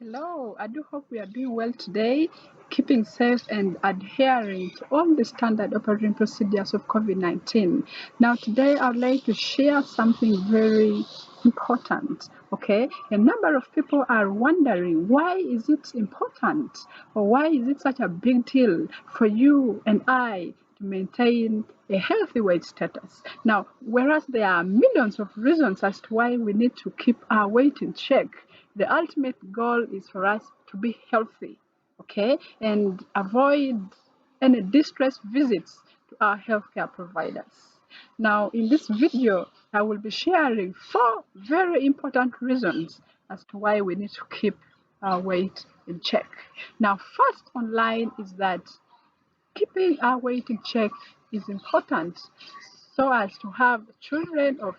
Hello, I do hope we are doing well today, keeping safe and adhering to all the standard operating procedures of COVID-19. Now, today I'd like to share something very important. Okay, a number of people are wondering why is it important or why is it such a big deal for you and I to maintain a healthy weight status. Now, whereas there are millions of reasons as to why we need to keep our weight in check, the ultimate goal is for us to be healthy, okay, and avoid any distress visits to our healthcare providers. Now, in this video, I will be sharing 4 very important reasons as to why we need to keep our weight in check. Now, first online is that keeping our weight in check is important so as to have children of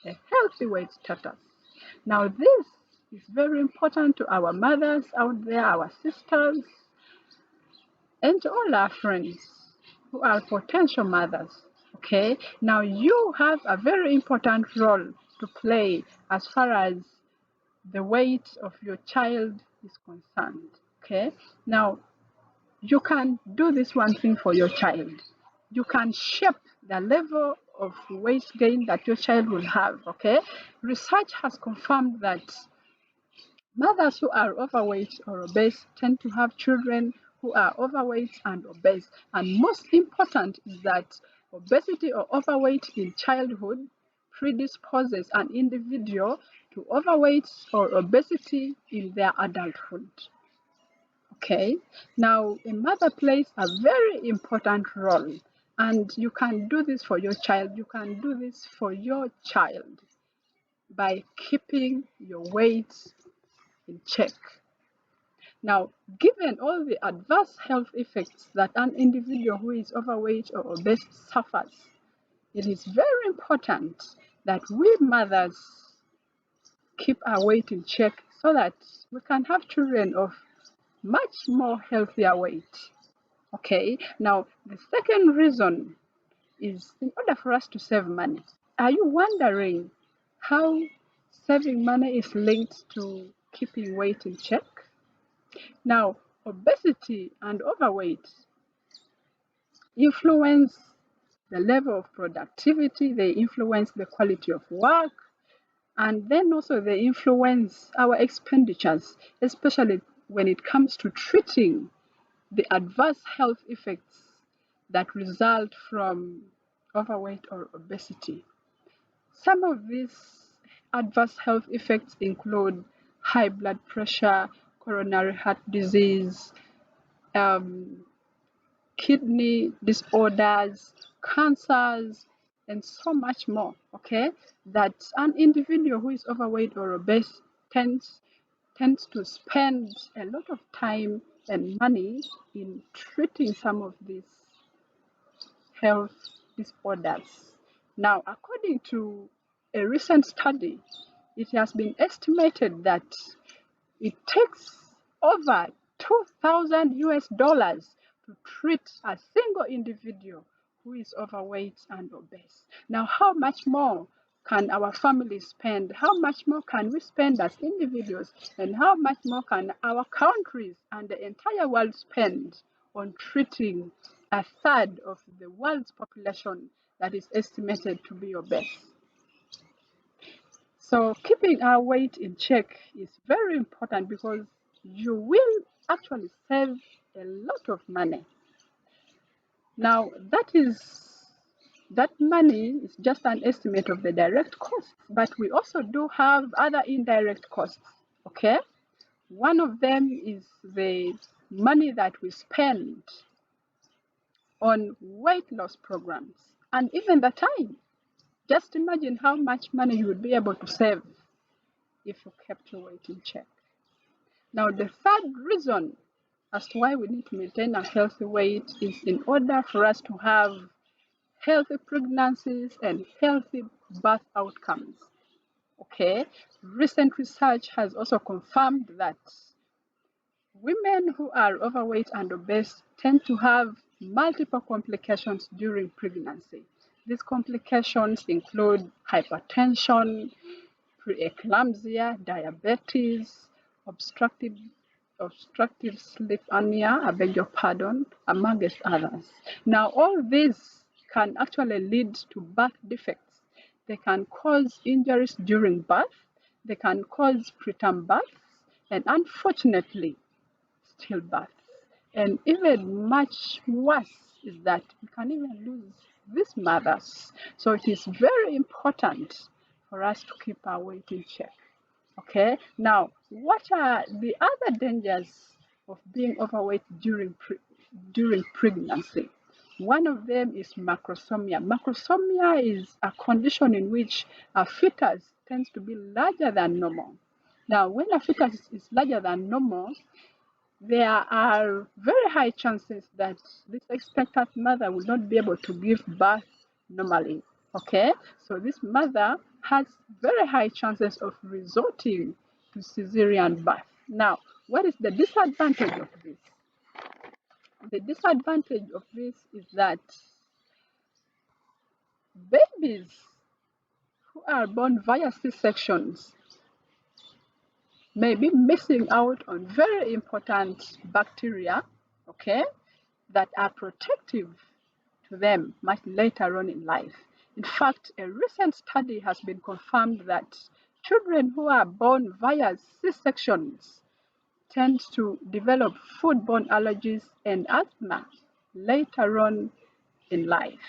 a healthy weight status. Now, this is very important to our mothers out there, our sisters, and to all our friends who are potential mothers. Okay, now you have a very important role to play as far as the weight of your child is concerned. Okay, now you can do this one thing for your child. You can shape the level of weight gain that your child will have. Okay, research has confirmed that mothers who are overweight or obese tend to have children who are overweight and obese. And most important is that obesity or overweight in childhood predisposes an individual to overweight or obesity in their adulthood. Okay, now a mother plays a very important role, and you can do this for your child. You can do this for your child by keeping your weight in check. Now, given all the adverse health effects that an individual who is overweight or obese suffers, it is very important that we mothers keep our weight in check so that we can have children of much more healthier weight. Okay, now the second reason is in order for us to save money. Are you wondering how saving money is linked to keeping weight in check? Now, obesity and overweight influence the level of productivity, they influence the quality of work, and then also they influence our expenditures, especially when it comes to treating the adverse health effects that result from overweight or obesity. Some of these adverse health effects include high blood pressure, coronary heart disease, kidney disorders, cancers, and so much more. Okay, that an individual who is overweight or obese tends to spend a lot of time and money in treating some of these health disorders. Now, according to a recent study, it has been estimated that it takes over 2,000 US dollars to treat a single individual who is overweight and obese. Now, how much more can our families spend? How much more can we spend as individuals? And how much more can our countries and the entire world spend on treating a third of the world's population that is estimated to be obese? So keeping our weight in check is very important because you will actually save a lot of money. Now that money is just an estimate of the direct costs, but we also do have other indirect costs. Okay? One of them is the money that we spend on weight loss programs and even the time. Just imagine how much money you would be able to save if you kept your weight in check. Now, the third reason as to why we need to maintain a healthy weight is in order for us to have healthy pregnancies and healthy birth outcomes. Okay, recent research has also confirmed that women who are overweight and obese tend to have multiple complications during pregnancy. These complications include hypertension, preeclampsia, diabetes, obstructive sleep apnea, I beg your pardon, amongst others. Now, all these can actually lead to birth defects. They can cause injuries during birth, they can cause preterm births, and unfortunately, stillbirth. And even much worse is that we can even lose these mothers. So it is very important for us to keep our weight in check. Okay, now what are the other dangers of being overweight during pregnancy? One of them is macrosomia. Macrosomia is a condition in which a fetus tends to be larger than normal. Now, when a fetus is larger than normal, there are very high chances that this expectant mother will not be able to give birth normally. Okay, so this mother has very high chances of resorting to cesarean birth. Now, what is the disadvantage of this? The disadvantage of this is that babies who are born via C-sections may be missing out on very important bacteria, okay, that are protective to them much later on in life. In fact, a recent study has been confirmed that children who are born via C-sections tend to develop foodborne allergies and asthma later on in life.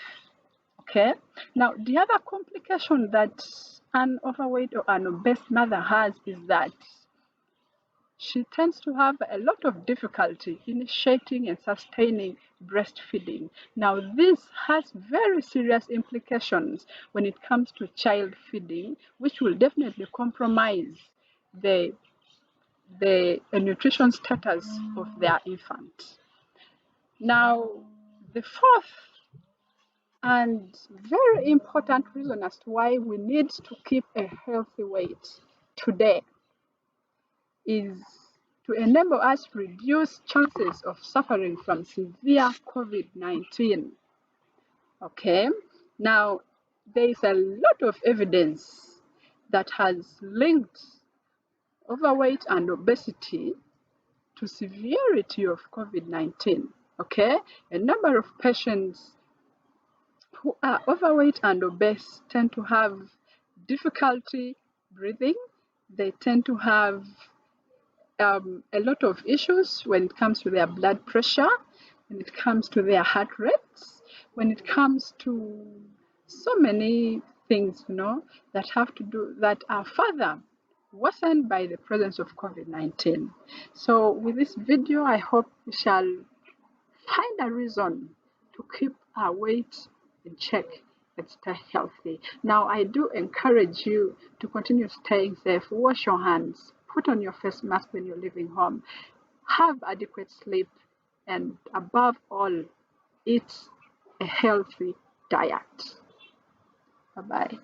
Okay. Now, the other complication that an overweight or an obese mother has is that she tends to have a lot of difficulty initiating and sustaining breastfeeding. Now, this has very serious implications when it comes to child feeding, which will definitely compromise the nutrition status of their infant. Now, the fourth and very important reason as to why we need to keep a healthy weight today is to enable us to reduce chances of suffering from severe COVID-19. Okay, now there is a lot of evidence that has linked overweight and obesity to severity of COVID-19. Okay, a number of patients who are overweight and obese tend to have difficulty breathing. They tend to have a lot of issues when it comes to their blood pressure, when it comes to their heart rates, when it comes to so many things, that have to do that are further worsened by the presence of COVID-19. So with this video, I hope we shall find a reason to keep our weight in check and stay healthy. Now, I do encourage you to continue staying safe. Wash your hands, put on your face mask when you're leaving home, have adequate sleep, and above all, eat a healthy diet. Bye-bye.